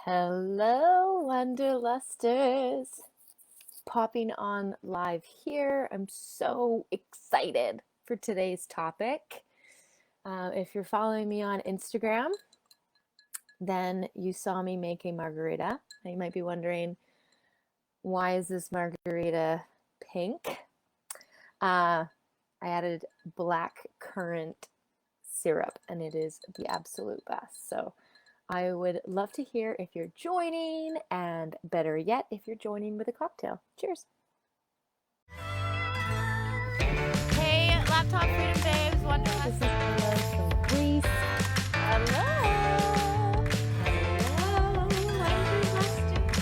Hello, Wanderlusters. Popping on live here. I'm so excited for today's topic. If you're following me on Instagram, then you saw me make a margarita. Now you might be wondering, why is this margarita pink? I added black currant syrup, and it is the absolute best. So I would love to hear if you're joining, and better yet, if you're joining with a cocktail. Cheers. Hey, Laptop Freedom Babes, This Wanderlust. is Hello from Greece. Hello. Hello, Wanderlusters.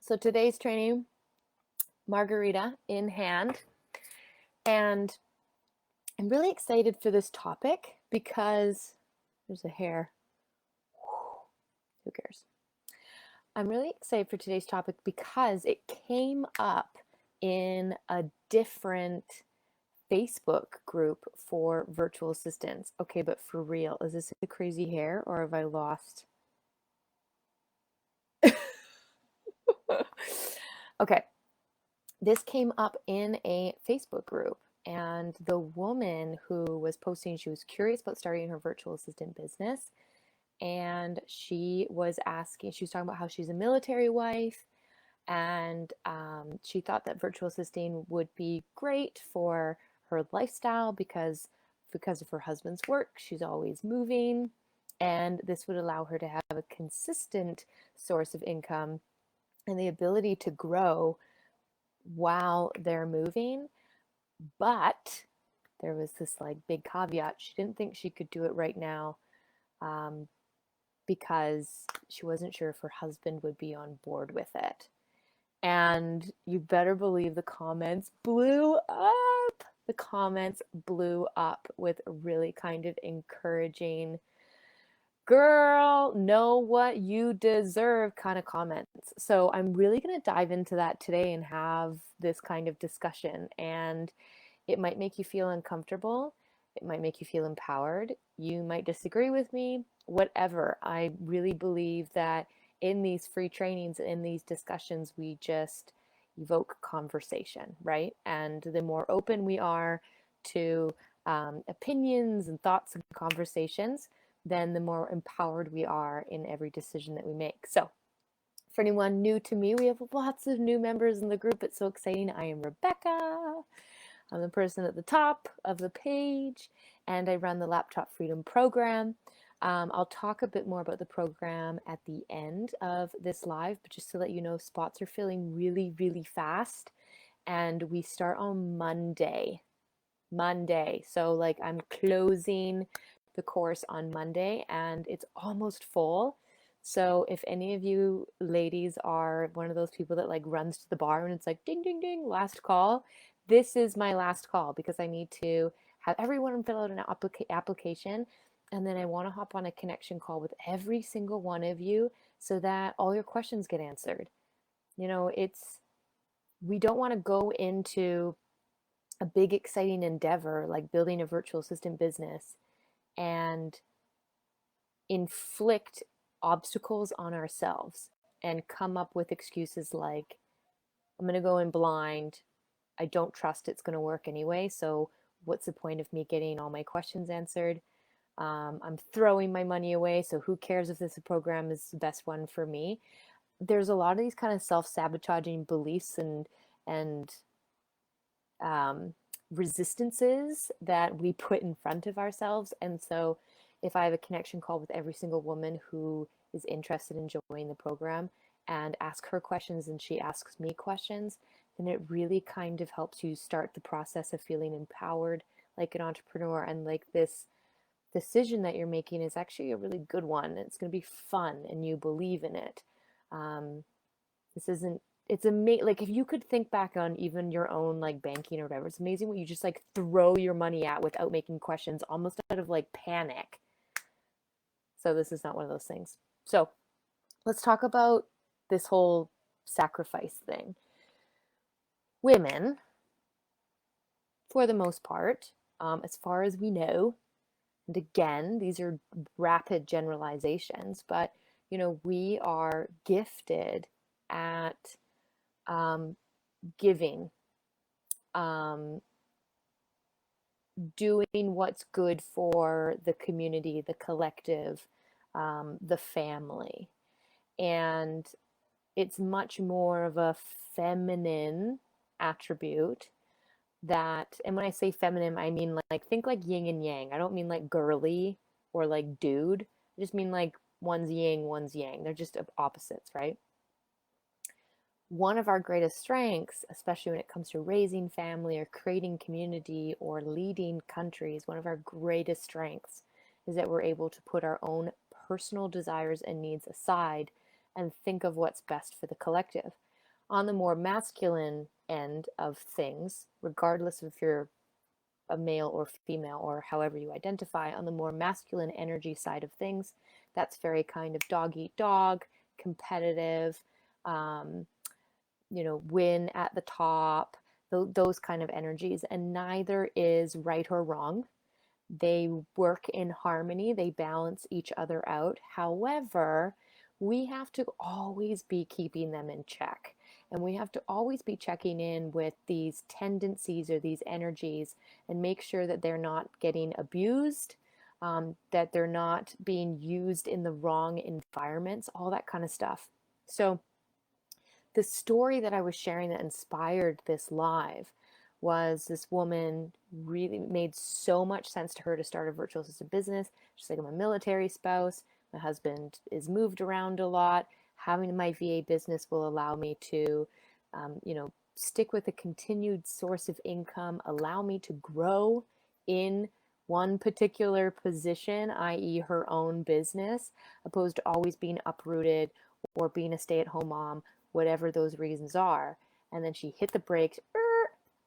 So today's training, margarita in hand, and I'm really excited for this topic because there's a hair. Who cares? I'm really excited for today's topic because it came up in a different Facebook group for virtual assistants. Okay, but for real, is this a crazy hair or have I lost? Okay, this came up in a Facebook group, and the woman who was posting, she was curious about starting her virtual assistant business, and she was talking about how she's a military wife, and she thought that virtual assisting would be great for her lifestyle because of her husband's work. She's always moving, and this would allow her to have a consistent source of income and the ability to grow while they're moving. But there was this like big caveat. She didn't think she could do it right now because she wasn't sure if her husband would be on board with it. And you better believe the comments blew up. The comments blew up with really kind of encouraging, girl, know what you deserve kind of comments. So I'm really going to dive into that today and have this kind of discussion. And it might make you feel uncomfortable. It might make you feel empowered. You might disagree with me, whatever. I really believe that in these free trainings, in these discussions, we just evoke conversation, right? And the more open we are to opinions and thoughts and conversations, then the more empowered we are in every decision that we make. So for anyone new to me, we have lots of new members in the group. It's so exciting. I am Rebecca. I'm the person at the top of the page, and I run the Laptop Freedom Program. I'll talk a bit more about the program at the end of this live, but just to let you know, spots are filling really, really fast, and we start on Monday. So like I'm closing the course on Monday, and it's almost full. So if any of you ladies are one of those people that like runs to the bar and it's like ding ding ding, last call, this is my last call because I need to have everyone fill out an application, and then I want to hop on a connection call with every single one of you so that all your questions get answered. You know, we don't want to go into a big exciting endeavor like building a virtual assistant business and inflict obstacles on ourselves and come up with excuses like, I'm going to go in blind. I don't trust it's going to work anyway. So what's the point of me getting all my questions answered? I'm throwing my money away. So who cares if this program is the best one for me? There's a lot of these kind of self-sabotaging beliefs and resistances that we put in front of ourselves. And so if I have a connection call with every single woman who is interested in joining the program and ask her questions and she asks me questions, then it really kind of helps you start the process of feeling empowered like an entrepreneur, and like this decision that you're making is actually a really good one. It's going to be fun and you believe in it. This isn't It's amazing. Like if you could think back on even your own like banking or whatever, it's amazing what you just like throw your money at without making questions, almost out of like panic. So this is not one of those things. So let's talk about this whole sacrifice thing. Women, for the most part, as far as we know, And again, these are rapid generalizations, but we are gifted at um, giving, um, doing what's good for the community, the collective, the family. And it's much more of a feminine attribute that, and when I say feminine, I mean like, think like yin and yang. I don't mean like girly or like dude. I just mean like one's yin, one's yang. They're just opposites, right? One of our greatest strengths, especially when it comes to raising family or creating community or leading countries, one of our greatest strengths is that we're able to put our own personal desires and needs aside and think of what's best for the collective. On the more masculine end of things, regardless of if you're a male or female or however you identify, on the more masculine energy side of things, that's very kind of dog eat dog, competitive, um, win at the top, those kind of energies. And neither is right or wrong. They work in harmony, they balance each other out. However, we have to always be keeping them in check. And we have to always be checking in with these tendencies or these energies and make sure that they're not getting abused, that they're not being used in the wrong environments, all that kind of stuff. So, the story that I was sharing that inspired this live was this woman really made so much sense to her to start a virtual assistant business. She's like, I'm a military spouse. My husband is moved around a lot. Having my VA business will allow me to, stick with a continued source of income, allow me to grow in one particular position, i.e., her own business, opposed to always being uprooted or being a stay at home mom, whatever those reasons are. And then she hit the brakes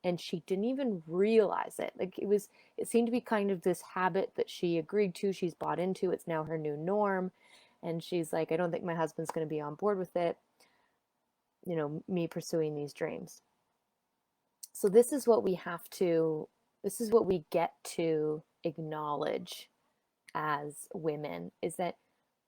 and she didn't even realize it. Like it seemed to be kind of this habit that she agreed to, she's bought into, it's now her new norm. And she's like, I don't think my husband's going to be on board with it, me pursuing these dreams. So this is what we get to acknowledge as women, is that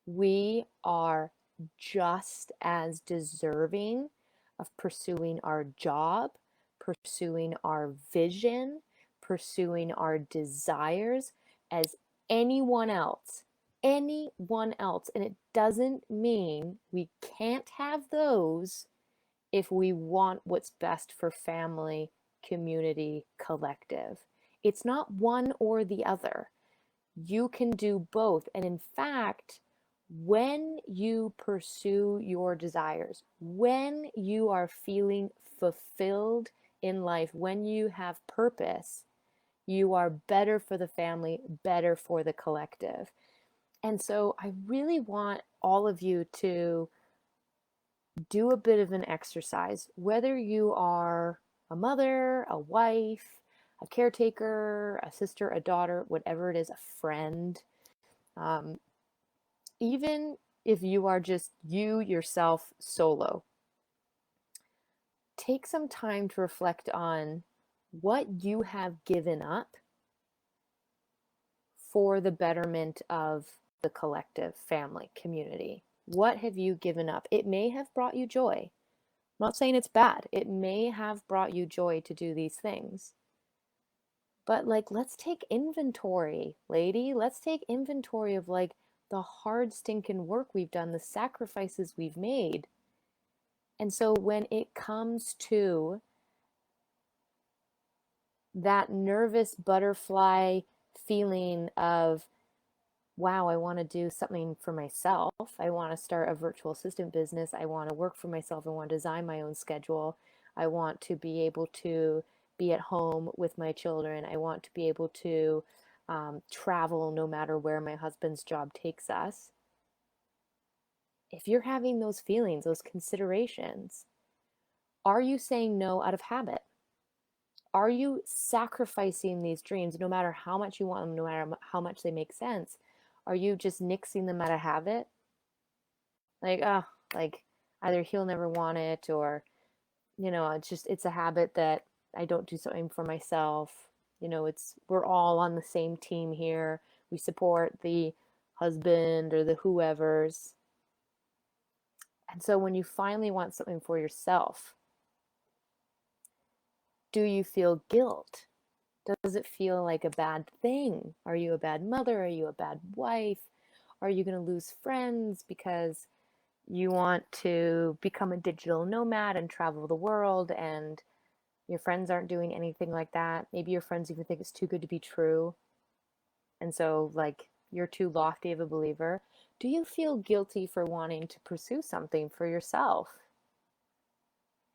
we are just as deserving of pursuing our job, pursuing our vision, pursuing our desires as anyone else. Anyone else. And it doesn't mean we can't have those if we want what's best for family, community, collective. It's not one or the other. You can do both. And in fact, when you pursue your desires, when you are feeling fulfilled in life, when you have purpose, you are better for the family, better for the collective. And so I really want all of you to do a bit of an exercise, whether you are a mother, a wife, a caretaker, a sister, a daughter, whatever it is, a friend. Even if you are just you, yourself, solo, take some time to reflect on what you have given up for the betterment of the collective, family, community. What have you given up? It may have brought you joy. I'm not saying it's bad. It may have brought you joy to do these things. But let's take inventory, lady. Let's take inventory of the hard stinking work we've done, the sacrifices we've made. And so when it comes to that nervous butterfly feeling of, wow, I want to do something for myself. I want to start a virtual assistant business. I want to work for myself. I want to design my own schedule. I want to be able to be at home with my children. I want to be able to travel no matter where my husband's job takes us. If you're having those feelings, those considerations, are you saying no out of habit? Are you sacrificing these dreams no matter how much you want them, no matter how much they make sense? Are you just nixing them out of habit? Either he'll never want it, or, it's a habit that I don't do something for myself. We're all on the same team here. We support the husband or the whoever's. And so when you finally want something for yourself, do you feel guilt? Does it feel like a bad thing? Are you a bad mother? Are you a bad wife? Are you going to lose friends because you want to become a digital nomad and travel the world and your friends aren't doing anything like that? Maybe your friends even think it's too good to be true. And so, like, you're too lofty of a believer. Do you feel guilty for wanting to pursue something for yourself?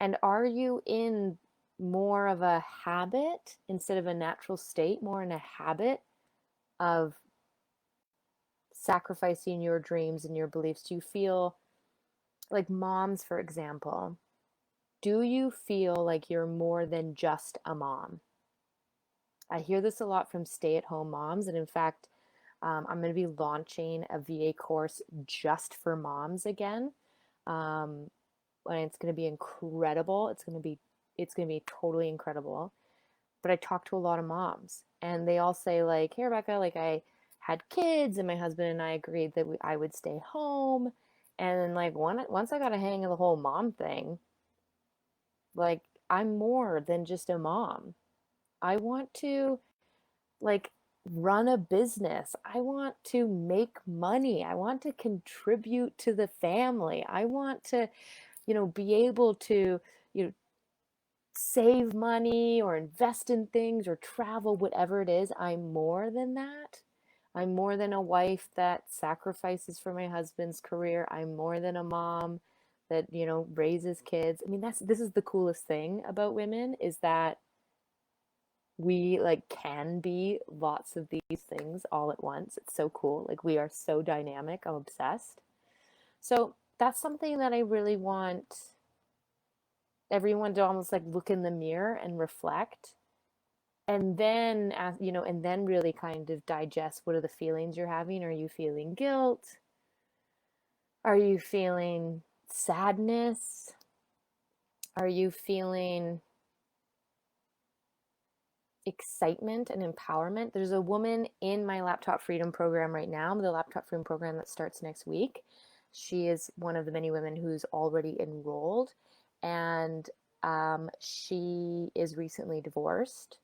And are you in more of a habit instead of a natural state, more in a habit of sacrificing your dreams and your beliefs? Do you feel like moms, for example? Do you feel like you're more than just a mom? I hear this a lot from stay-at-home moms, and in fact, I'm going to be launching a VA course just for moms again, and it's going to be incredible. It's going to be totally incredible. But I talk to a lot of moms, and they all say like, "Hey, Rebecca, like I had kids, and my husband and I agreed that I would stay home, and then like once I got a hang of the whole mom thing, like I'm more than just a mom. I want to like run a business. I want to make money. I want to contribute to the family. I want to, be able to, you know, save money or invest in things or travel, whatever it is. I'm more than that. I'm more than a wife that sacrifices for my husband's career. I'm more than a mom that, raises kids. I mean, this is the coolest thing about women is that we like can be lots of these things all at once. It's so cool. Like we are so dynamic. I'm obsessed. So that's something that I really want everyone to almost like look in the mirror and reflect, and then and then really kind of digest what are the feelings you're having. Are you feeling guilt? Are you feeling sadness? Are you feeling excitement and empowerment? There's a woman in my Laptop Freedom program right now, the Laptop Freedom program that starts next week. She is one of the many women who's already enrolled, and she is recently divorced.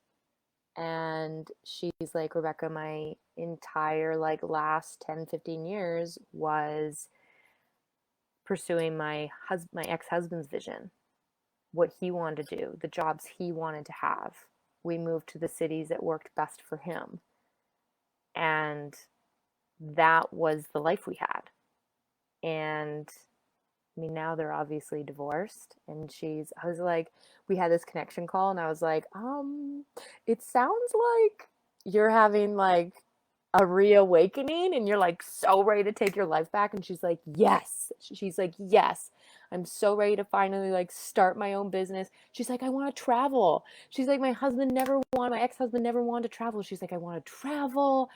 And she's like, Rebecca, my entire like last 10-15 years was pursuing my ex-husband's vision, what he wanted to do, the jobs he wanted to have. We moved to the cities that worked best for him. And that was the life we had. And I mean, now they're obviously divorced. And I was like, we had this connection call, and I was like, it sounds like you're having like a reawakening and you're like so ready to take your life back. And she's like, yes. She's like, yes, I'm so ready to finally like start my own business. She's like, I want to travel. She's like, my ex-husband never wanted to travel. She's like, I want to travel.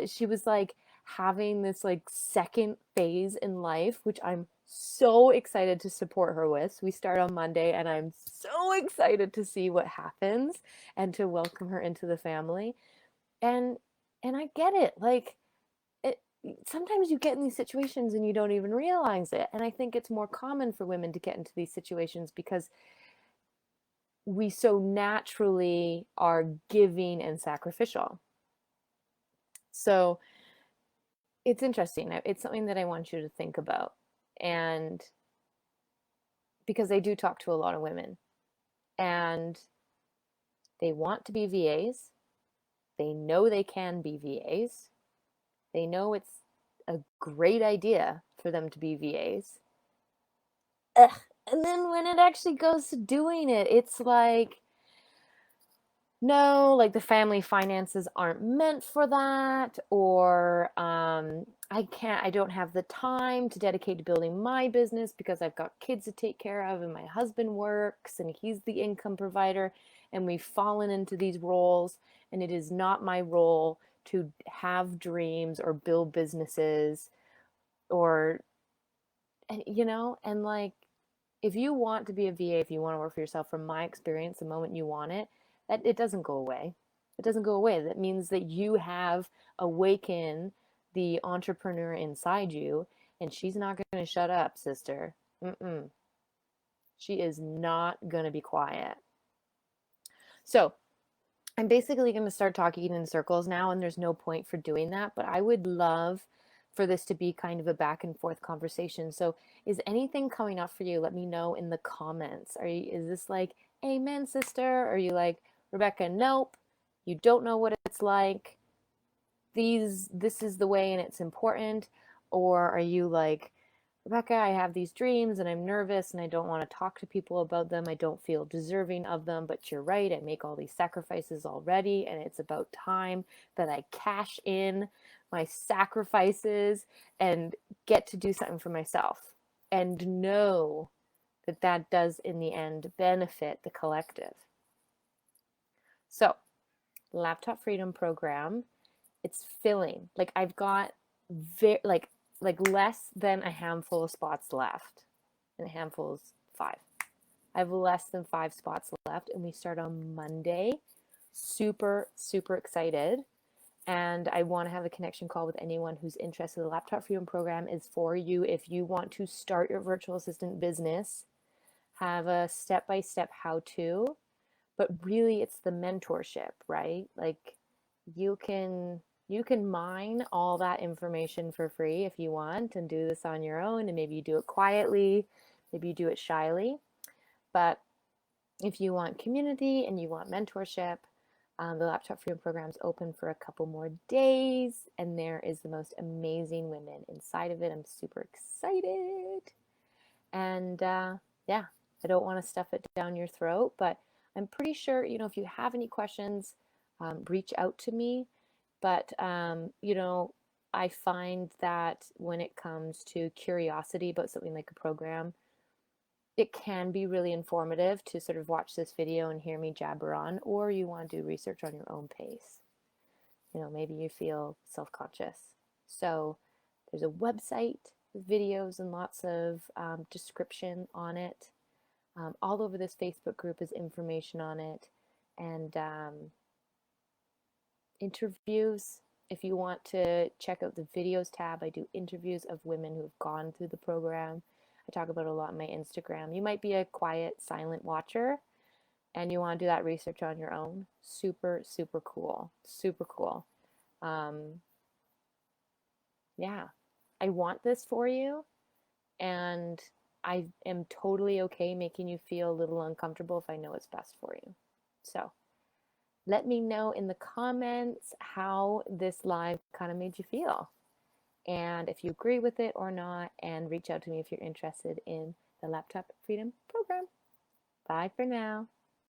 She was like having this like second phase in life, which I'm so excited to support her with. So we start on Monday, and I'm so excited to see what happens and to welcome her into the family. And I get it. Like it, sometimes you get in these situations and you don't even realize it. And I think it's more common for women to get into these situations because we so naturally are giving and sacrificial. So it's interesting. It's something that I want you to think about. And because I do talk to a lot of women, and they want to be VAs. They know they can be VAs. They know it's a great idea for them to be VAs. Ugh. And then when it actually goes to doing it, it's like, no, like the family finances aren't meant for that, or I don't have the time to dedicate to building my business because I've got kids to take care of, and my husband works and he's the income provider, and we've fallen into these roles, and it is not my role to have dreams or build businesses or, and like, if you want to be a VA, if you want to work for yourself, from my experience, the moment you want it, that it doesn't go away. It doesn't go away. That means that you have awakened the entrepreneur inside you, and she's not going to shut up, sister. Mm-mm. She is not going to be quiet. So I'm basically going to start talking in circles now, and there's no point for doing that, but I would love for this to be kind of a back and forth conversation. So is anything coming up for you? Let me know in the comments. Is this like, amen, sister? Are you like, Rebecca, nope, you don't know what it's like. This is the way and it's important. Or are you like, Rebecca, I have these dreams and I'm nervous and I don't want to talk to people about them. I don't feel deserving of them, but you're right. I make all these sacrifices already, and it's about time that I cash in my sacrifices and get to do something for myself and know that that does in the end benefit the collective. So, Laptop Freedom Program, it's filling. Like I've got like less than a handful of spots left, and a handful is 5. I have less than 5 spots left, and we start on Monday. Super, super excited. And I want to have a connection call with anyone who's interested. The Laptop Freedom Program is for you if you want to start your virtual assistant business, have a step-by-step how-to, but really it's the mentorship, right? Like you can mine all that information for free if you want and do this on your own, and maybe you do it quietly, maybe you do it shyly. But if you want community and you want mentorship, the Laptop Freedom Program is open for a couple more days, and there is the most amazing women inside of it. I'm super excited. And yeah, I don't want to stuff it down your throat, but I'm pretty sure, if you have any questions, reach out to me. But, I find that when it comes to curiosity about something like a program, it can be really informative to sort of watch this video and hear me jabber on, or you want to do research on your own pace. Maybe you feel self-conscious. So there's a website with videos and lots of description on it. All over this Facebook group is information on it, and interviews. If you want to check out the videos tab, I do interviews of women who have gone through the program. I talk about it a lot on my Instagram. You might be a quiet, silent watcher and you want to do that research on your own. Super, super cool. Super cool. Yeah, I want this for you, and I am totally okay making you feel a little uncomfortable if I know it's best for you. So let me know in the comments how this live kind of made you feel, and if you agree with it or not, and reach out to me if you're interested in the Laptop Freedom Program. Bye for now.